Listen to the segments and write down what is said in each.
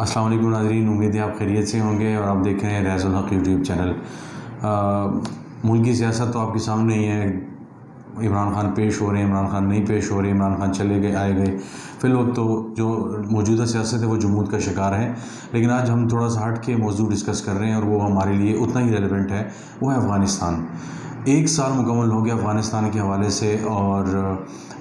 السلام علیکم ناظرین، امید ہے آپ خیریت سے ہوں گے اور آپ دیکھ رہے ہیں ریاض الحق یوٹیوب چینل۔ ملک کی سیاست تو آپ کے سامنے ہی ہے، عمران خان پیش ہو رہے ہیں، عمران خان نہیں پیش ہو رہے، عمران خان چلے گئے آئے گئے۔ فی الوقت تو جو موجودہ سیاست ہے وہ جمود کا شکار ہے، لیکن آج ہم تھوڑا سا ہٹ کے موضوع ڈسکس کر رہے ہیں اور وہ ہمارے لیے اتنا ہی ریلیونٹ ہے، وہ ہے افغانستان۔ 1 سال مکمل ہو گیا افغانستان کے حوالے سے، اور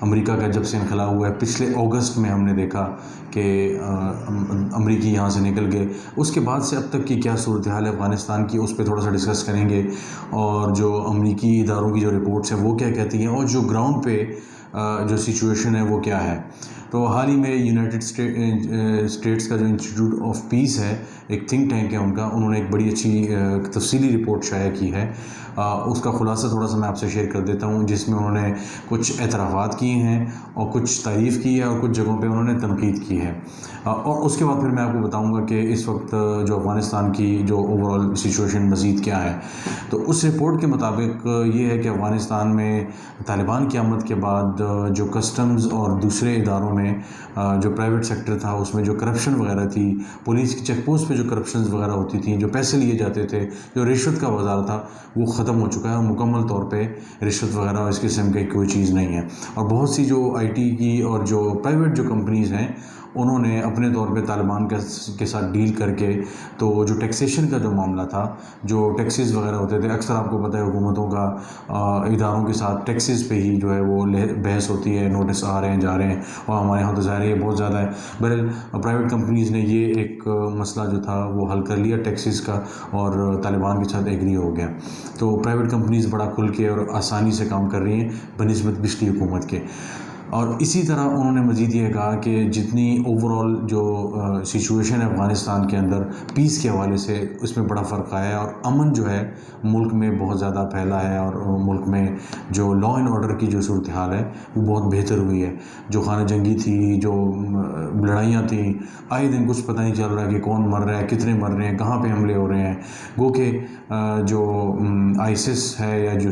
امریکہ کا جب سے انخلا ہوا ہے پچھلے اگست میں ہم نے دیکھا کہ امریکی یہاں سے نکل گئے۔ اس کے بعد سے اب تک کی کیا صورتحال ہے افغانستان کی، اس پہ تھوڑا سا ڈسکس کریں گے، اور جو امریکی اداروں کی جو رپورٹس ہیں وہ کیا کہتی ہیں، اور جو گراؤنڈ پہ جو سچویشن ہے وہ کیا ہے۔ تو حال ہی میں یونائٹڈ اسٹیٹس کا جو انسٹیٹیوٹ آف پیس ہے، ایک تھنک ٹینک ہے ان کا، انہوں نے ایک بڑی اچھی تفصیلی رپورٹ شائع کی ہے۔ اس کا خلاصہ تھوڑا سا میں آپ سے شیئر کر دیتا ہوں، جس میں انہوں نے کچھ اعترافات کیے ہیں اور کچھ تعریف کی ہے اور کچھ جگہوں پہ انہوں نے تنقید کی ہے، اور اس کے بعد پھر میں آپ کو بتاؤں گا کہ اس وقت جو افغانستان کی جو اوور آل سچویشن مزید کیا ہے۔ تو اس رپورٹ کے مطابق یہ ہے کہ افغانستان میں طالبان کی آمد کے بعد جو کسٹمز اور دوسرے اداروں میں جو پرائیویٹ سیکٹر تھا، اس میں جو کرپشن وغیرہ تھی، پولیس کی چیک پوسٹ پہ جو کرپشنز وغیرہ ہوتی تھیں، جو پیسے لیے جاتے تھے، جو رشوت کا بازار تھا، وہ ختم ہو چکا ہے، اور مکمل طور پہ رشوت وغیرہ اس قسم کی کوئی چیز نہیں ہے۔ اور بہت سی جو آئی ٹی کی اور جو پرائیویٹ جو کمپنیز ہیں، انہوں نے اپنے طور پہ طالبان کے ساتھ ڈیل کر کے، تو جو ٹیکسیشن کا جو معاملہ تھا، جو ٹیکسز وغیرہ ہوتے تھے، اکثر آپ کو پتہ ہے حکومتوں کا اداروں کے ساتھ ٹیکسز پہ ہی جو ہے وہ بحث ہوتی ہے، نوٹس آ رہے ہیں جا رہے ہیں، اور ہمارے یہاں تو ظاہر ہے یہ بہت زیادہ ہے۔ بہرحال پرائیویٹ کمپنیز نے یہ ایک مسئلہ جو تھا وہ حل کر لیا ٹیکسز کا، اور طالبان کے ساتھ ایگری ہو گیا۔ تو پرائیویٹ کمپنیز بڑا کھل کے اور آسانی سے کام کر رہی ہیں بنسبت پچھلی حکومت کے۔ اور اسی طرح انہوں نے مزید یہ کہا کہ جتنی اوور آل جو سچویشن ہے افغانستان کے اندر پیس کے حوالے سے، اس میں بڑا فرق آیا ہے، اور امن جو ہے ملک میں بہت زیادہ پھیلا ہے، اور ملک میں جو لا اینڈ آرڈر کی جو صورتحال ہے وہ بہت بہتر ہوئی ہے۔ جو خانہ جنگی تھی، جو لڑائیاں تھیں، آئے دن کچھ پتہ نہیں چل رہا کہ کون مر رہا ہے، کتنے مر رہے ہیں، کہاں پہ حملے ہو رہے ہیں۔ گو کہ جو آئیسس ہے یا جو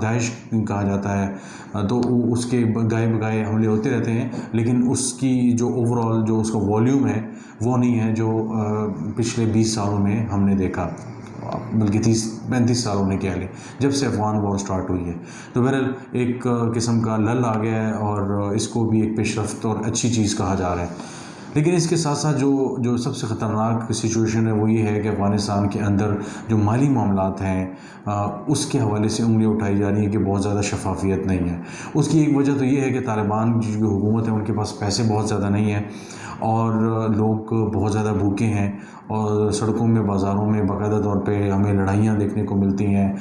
داعش کہا جاتا ہے، تو اس کے گائے بگائے حملے ہوتے رہتے ہیں، لیکن اس کی جو اوور آل جو اس کا والیوم ہے وہ نہیں ہے جو پچھلے 20 سالوں میں ہم نے دیکھا، بلکہ 30-35 سالوں نے کہہ لیں، جب سے افغان وار سٹارٹ ہوئی ہے۔ تو بہرحال ایک قسم کا لل آ گیا ہے، اور اس کو بھی ایک پیش رفت اور اچھی چیز کہا جا رہا ہے۔ لیکن اس کے ساتھ ساتھ جو سب سے خطرناک سچویشن ہے وہ یہ ہے کہ افغانستان کے اندر جو مالی معاملات ہیں، اس کے حوالے سے انگلیاں اٹھائی جا رہی ہیں کہ بہت زیادہ شفافیت نہیں ہے۔ اس کی ایک وجہ تو یہ ہے کہ طالبان کی جو حکومت ہے ان کے پاس پیسے بہت زیادہ نہیں ہیں، اور لوگ بہت زیادہ بھوکے ہیں، اور سڑکوں میں بازاروں میں باقاعدہ طور پہ ہمیں لڑائیاں دیکھنے کو ملتی ہیں۔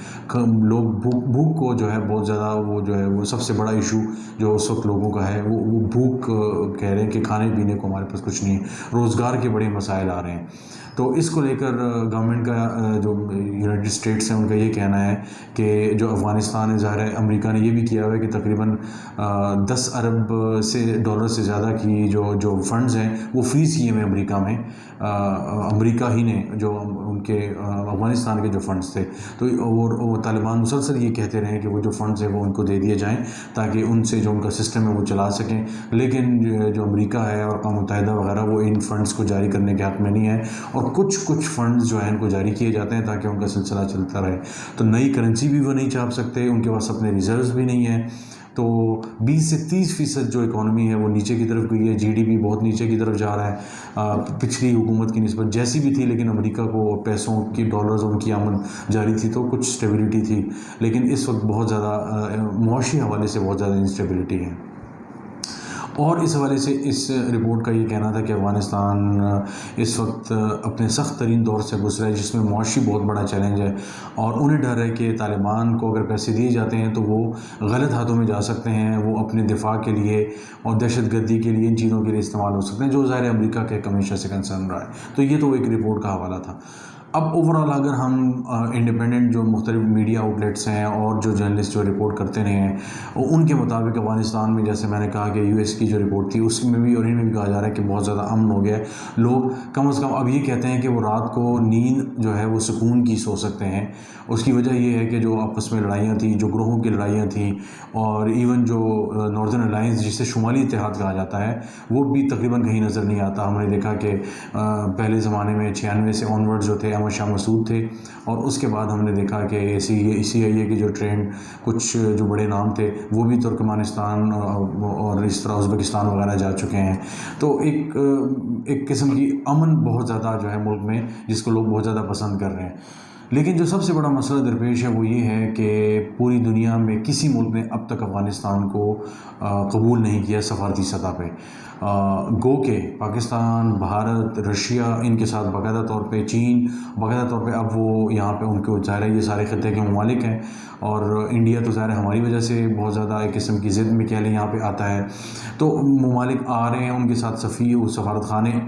لوگ بھوک کو جو ہے بہت زیادہ، وہ جو ہے وہ سب سے بڑا ایشو جو اس وقت لوگوں کا ہے وہ بھوک کہہ رہے ہیں کہ کھانے پینے کو ہمارے پاس کچھ نہیں ہے، روزگار کے بڑے مسائل آ رہے ہیں۔ تو اس کو لے کر گورنمنٹ کا جو یونائٹڈ اسٹیٹس ہیں ان کا یہ کہنا ہے کہ جو افغانستان ہے، ظاہر ہے امریکہ نے یہ بھی کیا ہوا ہے کہ تقریباً 10 ارب ڈالر سے زیادہ کی جو فنڈز ہیں وہ فریز کیے ہوئے امریکہ میں، امریکہ ہی نے جو ان کے افغانستان کے جو فنڈز تھے، تو وہ طالبان مسلسل یہ کہتے رہے کہ وہ جو فنڈز ہیں وہ ان کو دے دیے جائیں تاکہ ان سے جو ان کا سسٹم ہے وہ چلا سکیں، لیکن جو امریکہ ہے اور اقوام متحدہ وغیرہ وہ ان فنڈز کو جاری کرنے کے حق میں نہیں ہے، اور کچھ فنڈز جو ہیں ان کو جاری کیے جاتے ہیں تاکہ ان کا سلسلہ چلتا رہے۔ تو نئی کرنسی بھی وہ نہیں چھاپ سکتے، ان کے پاس اپنے ریزروز بھی نہیں ہیں، تو 20 سے 30% جو اکانومی ہے وہ نیچے کی طرف گئی ہے، جی ڈی پی بہت نیچے کی طرف جا رہا ہے۔ پچھلی حکومت کی نسبت جیسی بھی تھی، لیکن امریکہ کو پیسوں کی ڈالرز ان کی آمد جاری تھی تو کچھ اسٹیبلٹی تھی، لیکن اس وقت بہت زیادہ معاشی حوالے سے بہت زیادہ انسٹیبلٹی ہے۔ اور اس حوالے سے اس رپورٹ کا یہ کہنا تھا کہ افغانستان اس وقت اپنے سخت ترین دور سے گزرا ہے، جس میں معاشی بہت بڑا چیلنج ہے، اور انہیں ڈر ہے کہ طالبان کو اگر پیسے دیے جاتے ہیں تو وہ غلط ہاتھوں میں جا سکتے ہیں، وہ اپنے دفاع کے لیے اور دہشت گردی کے لیے ان چیزوں کے لیے استعمال ہو سکتے ہیں، جو ظاہر امریکہ کا ایک ہمیشہ سے کنسرن رہا ہے۔ تو یہ تو ایک رپورٹ کا حوالہ تھا۔ اب اوورال اگر ہم انڈیپینڈنٹ جو مختلف میڈیا آؤٹلیٹس ہیں اور جو جرنلسٹ جو رپورٹ کرتے رہے ہیں ان کے مطابق افغانستان میں جیسے میں نے کہا کہ US کی جو رپورٹ تھی اس میں بھی اور ان میں بھی کہا جا رہا ہے کہ بہت زیادہ امن ہو گیا ہے. لوگ کم از کم اب یہ کہتے ہیں کہ وہ رات کو نیند جو ہے وہ سکون کی سو سکتے ہیں. اس کی وجہ یہ ہے کہ جو آپس میں لڑائیاں تھیں, جو گروہوں کی لڑائیاں تھیں, اور ایون جو ناردرن الائنس جسے شمالی اتحاد کہا جاتا ہے وہ بھی تقریباً کہیں نظر نہیں آتا. ہم نے دیکھا کہ پہلے زمانے میں 96 سے آنورڈ جو تھے احمد شاہ مسعود تھے, اور اس کے بعد ہم نے دیکھا کہ CIA کے جو ٹرینڈ کچھ جو بڑے نام تھے وہ بھی ترکمانستان اور اس طرح ازبکستان وغیرہ جا چکے ہیں. تو ایک قسم کی امن بہت زیادہ جو ہے ملک میں, جس کو لوگ بہت زیادہ پسند کر رہے ہیں. لیکن جو سب سے بڑا مسئلہ درپیش ہے وہ یہ ہے کہ پوری دنیا میں کسی ملک نے اب تک افغانستان کو قبول نہیں کیا سفارتی سطح پہ. گو کہ پاکستان, بھارت, رشیا ان کے ساتھ باقاعدہ طور پہ, چین باقاعدہ طور پہ اب وہ یہاں پہ ان کو ظاہر ہے یہ سارے خطے کے ممالک ہیں, اور انڈیا تو ظاہر ہے ہماری وجہ سے بہت زیادہ ایک قسم کی ضد میں کہہ لیں یہاں پہ آتا ہے. تو ممالک آ رہے ہیں, ان کے ساتھ سفارت خانے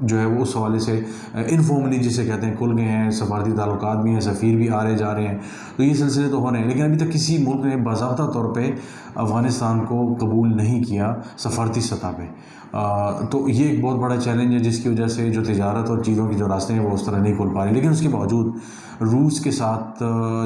جو ہے وہ اس حوالے سے انفارملی جسے کہتے ہیں کھل گئے ہیں, سفارتی تعلقات بھی ہیں, سفیر بھی آ رہے جا رہے ہیں. تو یہ سلسلے تو ہو رہے ہیں, لیکن ابھی تک کسی ملک نے باضابطہ طور پہ افغانستان کو قبول نہیں کیا سفارتی سطح پہ. تو یہ ایک بہت بڑا چیلنج ہے جس کی وجہ سے جو تجارت اور چیزوں کے جو راستے ہیں وہ اس طرح نہیں کھل پا رہے. لیکن اس کے باوجود روس کے ساتھ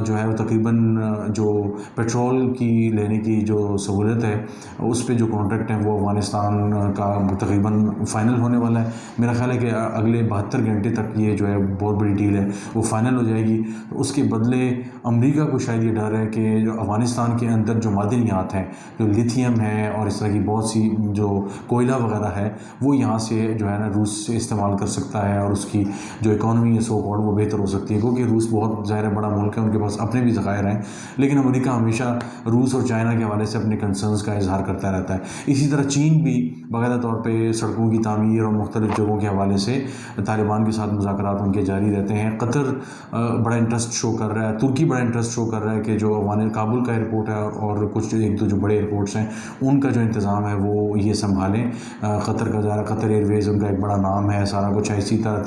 جو ہے وہ تقریباً جو پیٹرول کی لینے کی جو سہولت ہے اس پہ جو کانٹریکٹ ہیں وہ افغانستان کا تقریباً فائنل ہونے والا ہے. میرا خیال ہے کہ اگلے 72 گھنٹے تک یہ جو ہے بہت بڑی ڈیل ہے وہ فائنل ہو جائے گی. تو اس کے بدلے امریکہ کو شاید یہ ڈر ہے کہ جو افغانستان کے اندر جو معدنیات ہیں, جو لیتھیم ہے اور اس طرح کی بہت سی جو کوئلہ وغیرہ ہے, وہ یہاں سے جو ہے نا روس سے استعمال کر سکتا ہے, اور اس کی جو اکانومی ہے سو کالڈ وہ بہتر ہو سکتی ہے. کیونکہ روس بہت ظاہر بڑا ملک ہے, ان کے پاس اپنے بھی ذخائر ہیں, لیکن امریکہ ہمیشہ روس اور چائنا کے حوالے سے اپنے کنسرنز کا اظہار کرتا رہتا ہے. اسی طرح چین بھی باقاعدہ طور پہ سڑکوں کی تعمیر اور مختلف جگہوں کے حوالے سے طالبان کے ساتھ مذاکرات ان کے جاری رہتے ہیں. قطر بڑا انٹرسٹ شو کر رہا ہے, ترکی بڑا انٹرسٹ شو کر رہا ہے کہ جو کابل کا ایئرپورٹ ہے اور کچھ ایک دو جو بڑے ایئرپورٹس ہیں ان کا جو انتظام ہے وہ یہ سنبھالیں. قطر کا ظاہر قطر ایئر ویز ان کا ایک بڑا نام ہے, سارا کچھ ہے. اسی طرح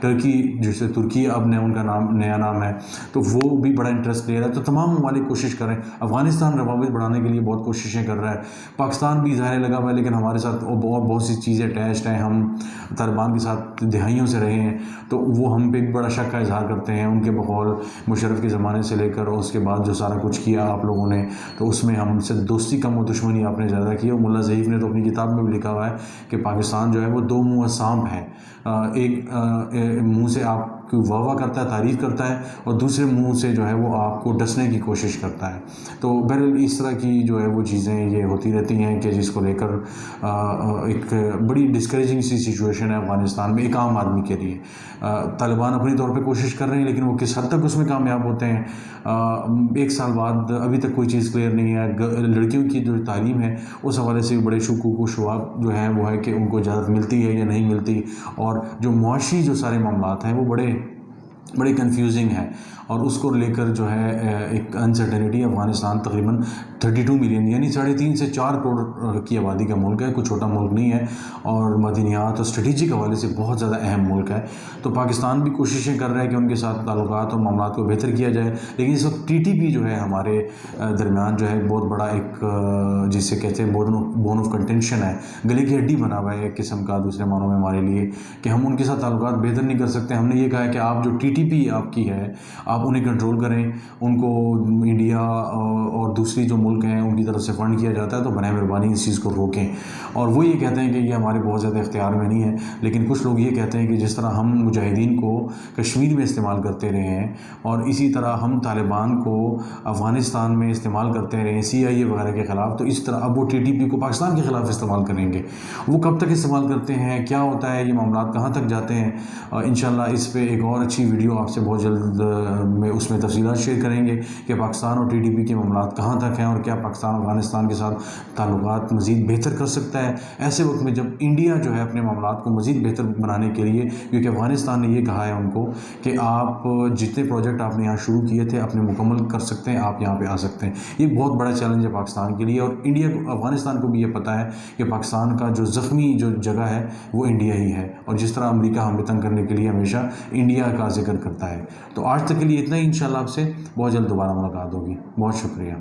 ٹرکی جسے ترکی اب نے ان کا نیا نام ہے, تو وہ بھی بڑا انٹرسٹ لے رہا ہے. تو تمام ممالک کوشش کر رہے ہیں. افغانستان روابط بڑھانے کے لیے بہت کوششیں کر رہا ہے. پاکستان بھی ظاہر لگا ہوا ہے, لیکن ہمارے ساتھ بہت سی چیزیں اٹیچڈ ہیں. ہم طالبان کے ساتھ دہائیوں سے رہے ہیں, تو وہ ہم پہ بھی بڑا شک کا اظہار کرتے ہیں. ان کے بقول مشرف کے زمانے سے لے کر اور اس کے بعد جو سارا کچھ کیا آپ لوگوں نے, تو اس میں ہم سے دوستی کم و دشمنی آپ نے زیادہ کی. اور ملا ضعیف نے تو اپنی کتاب میں بھی لکھا ہوا ہے کہ پاکستان جو ہے وہ دو منہ سانپ ہے. ایک منہ سے آپ کو واہ واہ کرتا ہے, تعریف کرتا ہے, اور دوسرے منہ سے جو ہے وہ آپ کو ڈسنے کی کوشش کرتا ہے. تو بہرحال اس طرح کی جو ہے وہ چیزیں یہ ہوتی رہتی ہیں کہ جس کو لے کر ایک بڑی ڈسکریجنگ سی سچویشن ہے افغانستان میں ایک عام آدمی کے لیے. طالبان اپنی طور پہ کوشش کر رہے ہیں, لیکن وہ کس حد تک اس میں کامیاب ہوتے ہیں 1 سال بعد ابھی تک کوئی چیز کلیئر نہیں ہے. لڑکیوں کی جو تعلیم ہے اس حوالے سے بڑے شکوک و شبہات جو ہیں وہ ہے کہ ان کو اجازت ملتی ہے یا نہیں ملتی, اور جو معاشی جو سارے معاملات ہیں وہ بڑے کنفیوزنگ ہیں. اور اس کو لے کر جو ہے ایک انسرٹنٹی. افغانستان تقریباً 32 ملین یعنی 3.5 سے 4 کروڑ کی آبادی کا ملک ہے, کوئی چھوٹا ملک نہیں ہے, اور معدنیات اور اسٹریٹجک حوالے سے بہت زیادہ اہم ملک ہے. تو پاکستان بھی کوششیں کر رہا ہے کہ ان کے ساتھ تعلقات اور معاملات کو بہتر کیا جائے, لیکن اس وقت TTP جو ہے ہمارے درمیان جو ہے بہت بڑا ایک جسے کہتے ہیں بون آف کنٹینشن ہے, گلے کی ہڈی بنا ہوا ہے ایک قسم کا دوسرے معنوں میں ہمارے لیے, کہ ہم ان کے ساتھ تعلقات بہتر نہیں کر سکتے. ہم نے یہ کہا ہے کہ آپ جو TTP آپ کی ہے آپ انہیں کنٹرول کریں, ان کو انڈیا اور دوسری جو ملک ہیں ان کی طرف سے فنڈ کیا جاتا ہے, تو براہ مہربانی اس چیز کو روکیں. اور وہ یہ کہتے ہیں کہ یہ ہمارے بہت زیادہ اختیار میں نہیں ہے, لیکن کچھ لوگ یہ کہتے ہیں کہ جس طرح ہم مجاہدین کو کشمیر میں استعمال کرتے رہے ہیں اور اسی طرح ہم طالبان کو افغانستان میں استعمال کرتے رہے ہیں CIA وغیرہ کے خلاف, تو اس طرح اب وہ TTP کو پاکستان کے خلاف استعمال کریں گے. وہ کب تک استعمال کرتے ہیں, کیا ہوتا ہے, یہ معاملات کہاں تک جاتے ہیں, انشاءاللہ اس پہ ایک اور اچھی ویڈیو آپ سے بہت جلد میں اس میں تفصیلات شیئر کریں گے کہ پاکستان اور TTP کے معاملات کہاں تک ہیں, اور کیا پاکستان افغانستان کے ساتھ تعلقات مزید بہتر کر سکتا ہے ایسے وقت میں جب انڈیا جو ہے اپنے معاملات کو مزید بہتر بنانے کے لیے, کیونکہ افغانستان نے یہ کہا ہے ان کو کہ آپ جتنے پروجیکٹ آپ نے یہاں شروع کیے تھے اپنے مکمل کر سکتے ہیں, آپ یہاں پہ آ سکتے ہیں. یہ بہت بڑا چیلنج ہے پاکستان کے لیے, اور انڈیا کو افغانستان کو بھی یہ پتہ ہے کہ پاکستان کا جو زخمی جو جگہ ہے وہ انڈیا ہی ہے. اور جس طرح امریکہ ہمیں تنگ کرنے کے لیے ہمیشہ انڈیا کا ذکر ذکر کرتا ہے. تو آج تک کے لیے اتنا ہی. انشاءاللہ آپ سے بہت جلد دوبارہ ملاقات ہوگی. بہت شکریہ.